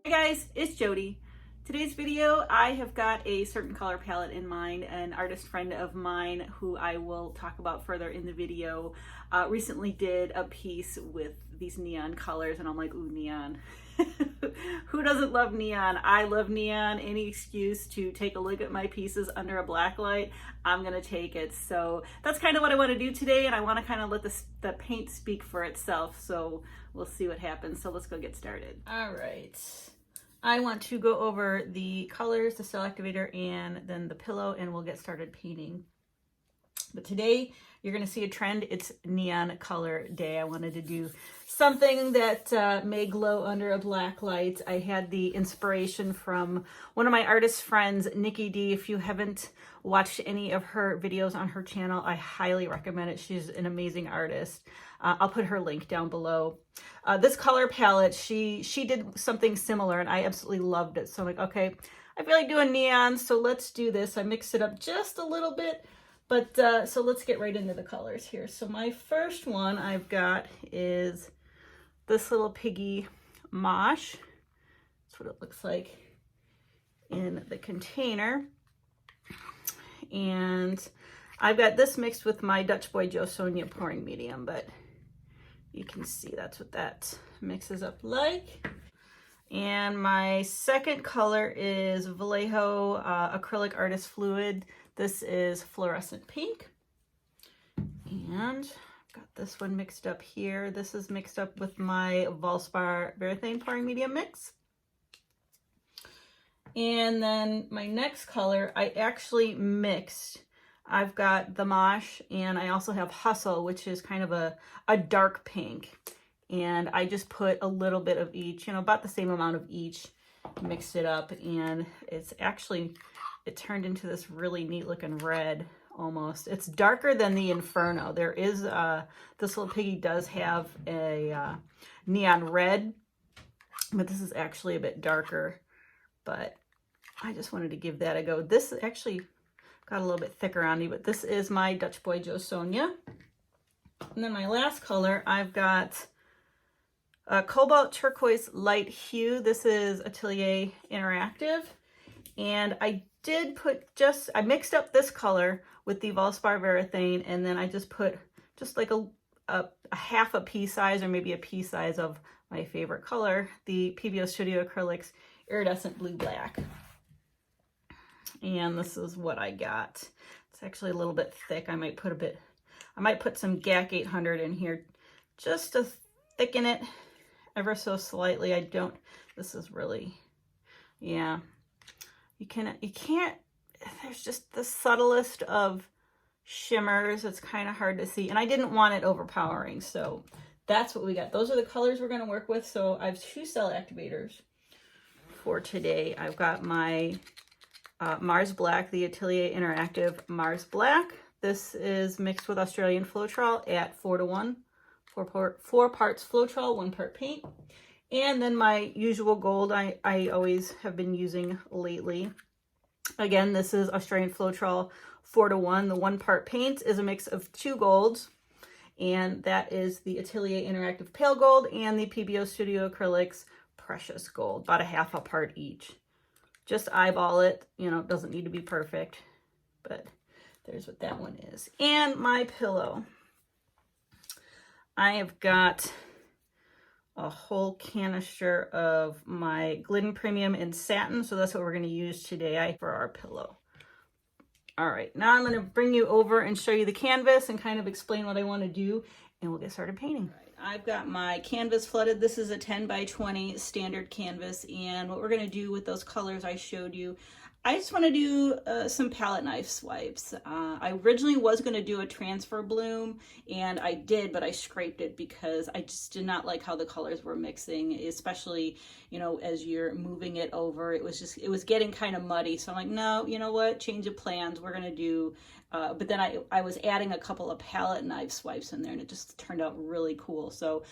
Hey guys, it's Jody. Today's video, I have got a certain color palette in mind. An artist friend of mine who I will talk about further in the video recently did a piece with these neon colors, and I'm like, ooh, neon. Who doesn't love neon? I love neon. Any excuse to take a look at my pieces under a black light, I'm gonna take it. So that's kind of what I want to do today, and I want to kind of let the paint speak for itself. So we'll see what happens. So let's go get started. All right. I want to go over the colors, the cell activator, and then the pillow, and we'll get started painting. But today you're going to see a trend. It's neon color day. I wanted to do something that may glow under a black light. I had the inspiration from one of my artist friends, Nikki D. If you haven't watched any of her videos on her channel, I highly recommend it. She's an amazing artist. I'll put her link down below. This color palette, she did something similar, and I absolutely loved it. So I'm like, okay, I feel like doing neon, so let's do this. I mixed it up just a little bit, but so let's get right into the colors here. So my first one I've got is this little piggy mosh. That's what it looks like in the container. And I've got this mixed with my Dutch Boy Joe Sonia pouring medium, but you can see that's what that mixes up like. And my second color is Vallejo Acrylic Artist Fluid. This is fluorescent pink. And I've got this one mixed up here. This is mixed up with my Valspar Varathane pouring medium mix. And then my next color, I actually mixed. I've got the mosh, and I also have Hustle, which is kind of a dark pink. And I just put a little bit of each, you know, about the same amount of each, mixed it up, and it's actually, it turned into this really neat looking red almost. It's darker than the Inferno. There is, this little piggy does have a neon red, but this is actually a bit darker. But I just wanted to give that a go. This actually got a little bit thicker on me, but this is my Dutch Boy Joe Sonia. And then my last color, I've got a Cobalt Turquoise Light Hue. This is Atelier Interactive. And I did put I mixed up this color with the Valspar Varathane, and then I just put just like a half a pea size, or maybe a pea size of my favorite color, the PBO Studio Acrylics Iridescent Blue Black. And this is what I got. It's actually a little bit thick. I might put some GAC 800 in here just to thicken it ever so slightly. This is really, yeah. You can't, there's just the subtlest of shimmers. It's kind of hard to see. And I didn't want it overpowering. So that's what we got. Those are the colors we're going to work with. So I have 2 cell activators for today. I've got my Mars Black, the Atelier Interactive Mars Black. This is mixed with Australian Floetrol at 4:1. 4 parts Floetrol, 1 part paint. And then my usual gold I always have been using lately. Again, this is Australian Floetrol 4:1. The 1 part paint is a mix of 2 golds. And that is the Atelier Interactive Pale Gold and the PBO Studio Acrylics Precious Gold, about a half a part each. Just eyeball it, you know, it doesn't need to be perfect, but there's what that one is. And my pillow. I have got a whole canister of my Glidden Premium in Satin, so that's what we're going to use today for our pillow. All right, now I'm going to bring you over and show you the canvas and kind of explain what I want to do, and we'll get started painting. I've got my canvas flooded. This is a 10 by 20 standard canvas, and what we're going to do with those colors I showed you, I just want to do some palette knife swipes. I originally was going to do a transfer bloom, and I did, but I scraped it because I just did not like how the colors were mixing, especially, you know, as you're moving it over. It was getting kind of muddy. So I'm like, no, you know what, change of plans. We're going to do, but then I was adding a couple of palette knife swipes in there, and it just turned out really cool. So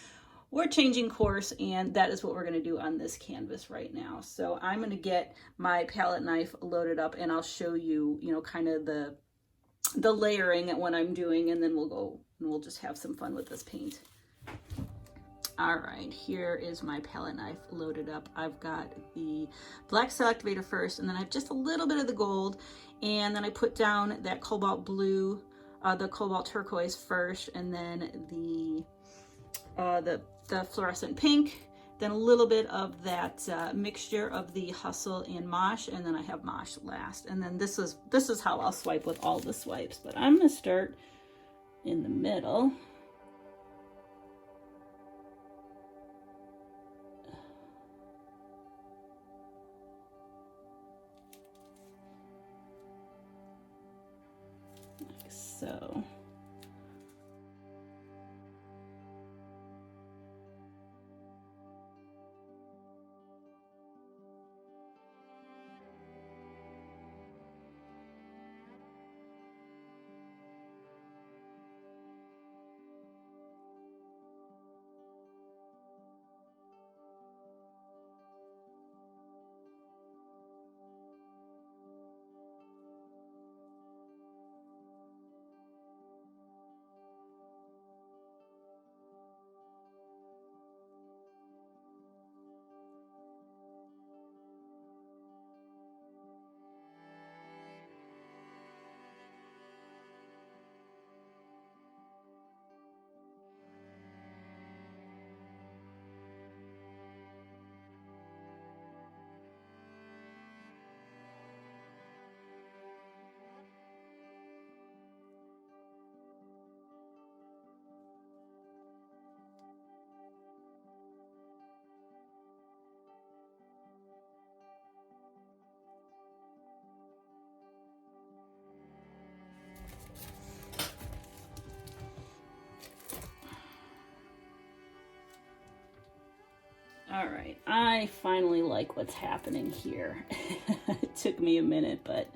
we're changing course, and that is what we're going to do on this canvas right now. So I'm going to get my palette knife loaded up, and I'll show you, you know, kind of the layering and what I'm doing, and then we'll just have some fun with this paint. All right, here is my palette knife loaded up. I've got the black cell activator first, and then I have just a little bit of the gold, and then I put down that cobalt blue, the cobalt turquoise first, and then the fluorescent pink, then a little bit of that mixture of the Hustle and Mosh, and then I have Mosh last. And then this is how I'll swipe with all the swipes, but I'm gonna start in the middle. Like so. All right, I finally like what's happening here. It took me a minute, but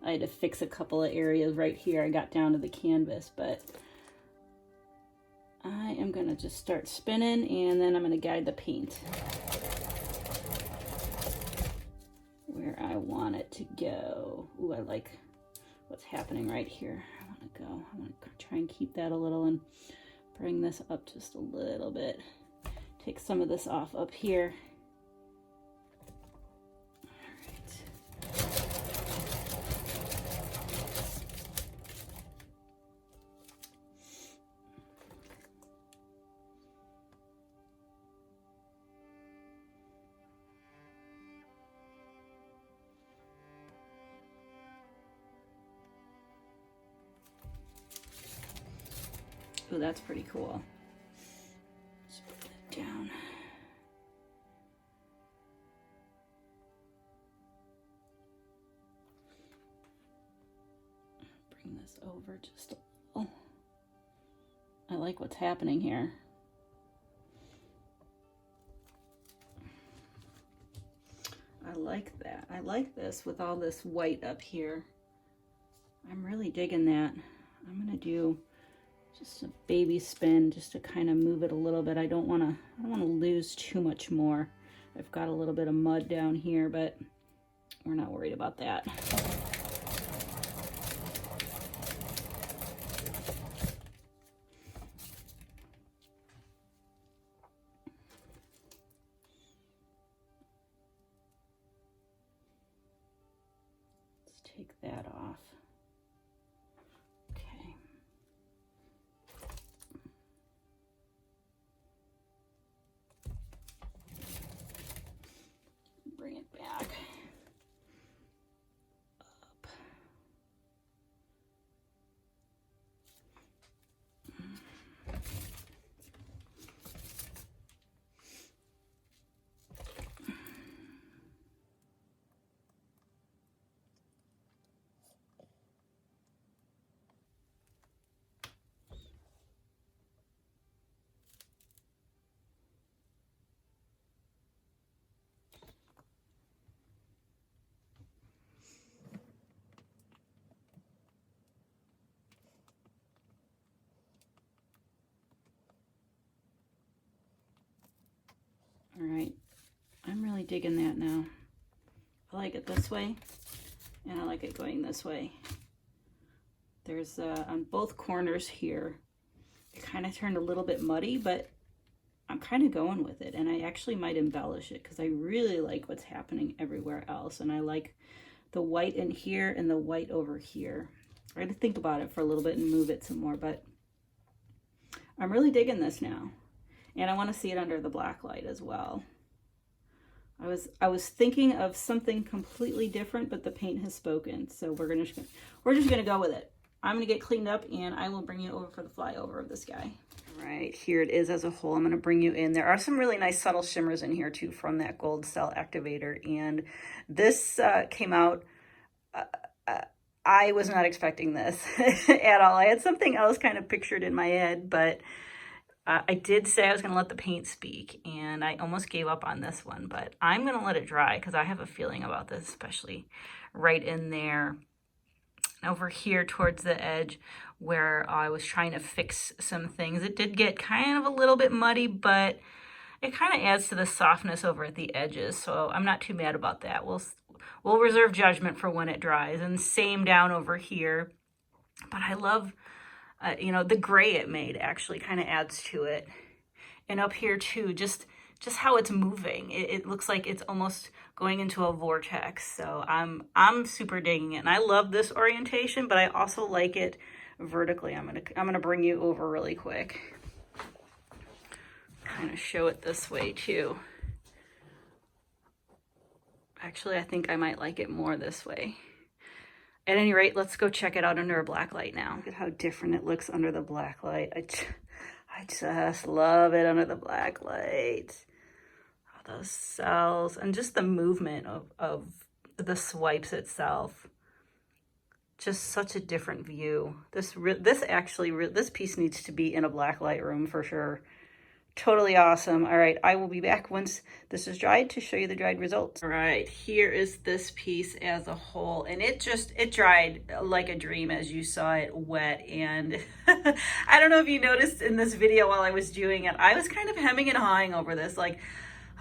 I had to fix a couple of areas right here. I got down to the canvas, but I am gonna just start spinning, and then I'm gonna guide the paint where I want it to go. Ooh, I like what's happening right here. I want to try and keep that a little and bring this up just a little bit. Take some of this off up here. Oh, that's pretty cool. Let's put that down. Bring this over just a little. I like what's happening here. I like that. I like this with all this white up here. I'm really digging that. I'm gonna do just a baby spin just to kind of move it a little bit. I don't want to lose too much more. I've got a little bit of mud down here, but we're not worried about that. Let's take that off. Bring it back up. All right, I'm really digging that now. I like it this way, and I like it going this way. There's on both corners here, it kind of turned a little bit muddy, but I'm kind of going with it, and I actually might embellish it because I really like what's happening everywhere else, and I like the white in here and the white over here. I had to think about it for a little bit and move it some more, but I'm really digging this now, and I want to see it under the black light as well. I was thinking of something completely different, but the paint has spoken, so we're just gonna go with it. I'm gonna get cleaned up, and I will bring you over for the flyover of this guy. Right, here it is as a whole. I'm going to bring you in. There are some really nice subtle shimmers in here too from that gold cell activator, and this came out, I was not expecting this at all. I had something else kind of pictured in my head, but I did say I was going to let the paint speak, and I almost gave up on this one, but I'm going to let it dry because I have a feeling about this, especially right in there. Over here towards the edge where I was trying to fix some things. It did get kind of a little bit muddy, but it kind of adds to the softness over at the edges, so I'm not too mad about that. We'll reserve judgment for when it dries. And same down over here. But I love, you know, the gray it made actually kind of adds to it. And up here too, just how it's moving. It looks like it's almost going into a vortex. So I'm super digging it. And I love this orientation, but I also like it vertically. I'm gonna bring you over really quick. Kind of show it this way too. Actually, I think I might like it more this way. At any rate, let's go check it out under a black light now. Look at how different it looks under the black light. I just love it under the black light. All those cells and just the movement of the swipes itself. Just such a different view. This piece needs to be in a black light room for sure. Totally awesome. All right, I will be back once this is dried to show you the dried results. All right, here is this piece as a whole, and it dried like a dream as you saw it wet. And I don't know if you noticed in this video while I was doing it, I was kind of hemming and hawing over this, like,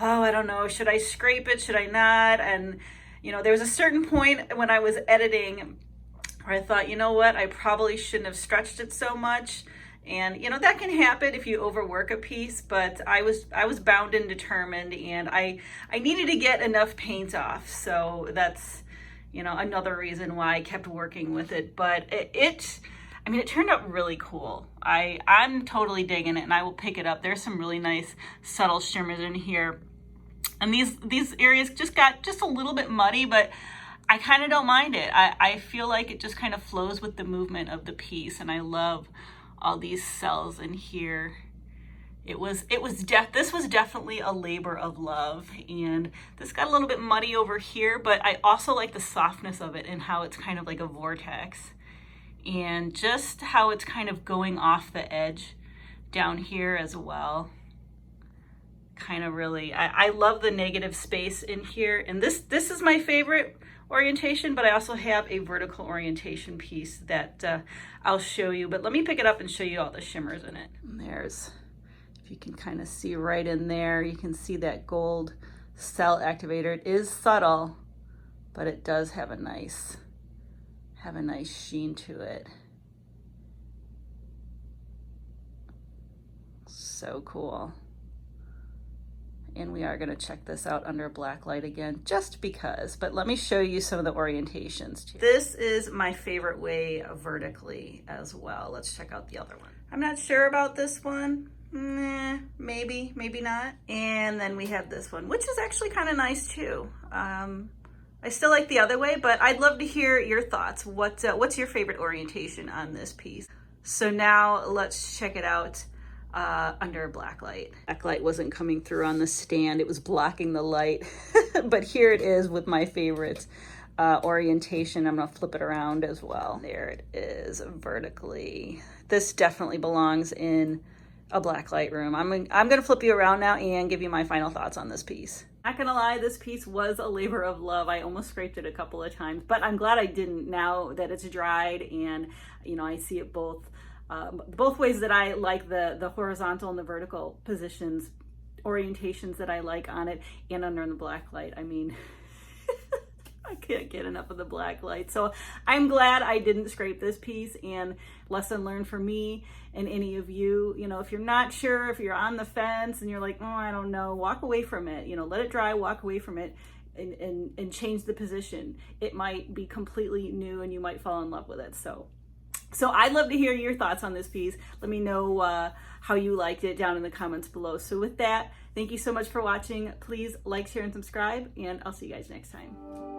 oh, I don't know, should I scrape it, should I not? And you know, there was a certain point when I was editing where I thought, you know what, I probably shouldn't have stretched it so much. And you know, that can happen if you overwork a piece, but I was bound and determined, and I needed to get enough paint off. So that's, you know, another reason why I kept working with it. But I mean, it turned out really cool. I'm totally digging it, and I will pick it up. There's some really nice subtle shimmers in here. And these areas just got just a little bit muddy, but I kind of don't mind it. I feel like it just kind of flows with the movement of the piece, and I love all these cells in here. This was definitely a labor of love, and this got a little bit muddy over here, but I also like the softness of it and how it's kind of like a vortex, and just how it's kind of going off the edge down here as well. Kind of really, I love the negative space in here, and this is my favorite orientation, but I also have a vertical orientation piece that I'll show you. But let me pick it up and show you all the shimmers in it. And there's, if you can kind of see right in there, you can see that gold cell activator. It is subtle, but it does have a nice sheen to it. So cool. And we are going to check this out under black light again, just because, but let me show you some of the orientations too. This is my favorite way vertically as well. Let's check out the other one. I'm not sure about this one. Maybe, maybe not. And then we have this one, which is actually kind of nice too. I still like the other way, but I'd love to hear your thoughts. What's your favorite orientation on this piece? So now let's check it out under black light. Black light wasn't coming through on the stand. It was blocking the light. But here it is with my favorite orientation. I'm gonna flip it around as well. There it is vertically. This definitely belongs in a black light room. I'm gonna flip you around now and give you my final thoughts on this piece. Not gonna lie, this piece was a labor of love. I almost scraped it a couple of times, but I'm glad I didn't now that it's dried, and you know, I see it both ways that I like the horizontal and the vertical positions, orientations that I like on it, and under the black light. I mean, I can't get enough of the black light. So I'm glad I didn't scrape this piece, and lesson learned for me and any of you. You know, if you're not sure, if you're on the fence and you're like, oh, I don't know, walk away from it. You know, let it dry, walk away from it, and change the position. It might be completely new and you might fall in love with it. So I'd love to hear your thoughts on this piece. Let me know how you liked it down in the comments below. So with that, thank you so much for watching. Please like, share, and subscribe, and I'll see you guys next time.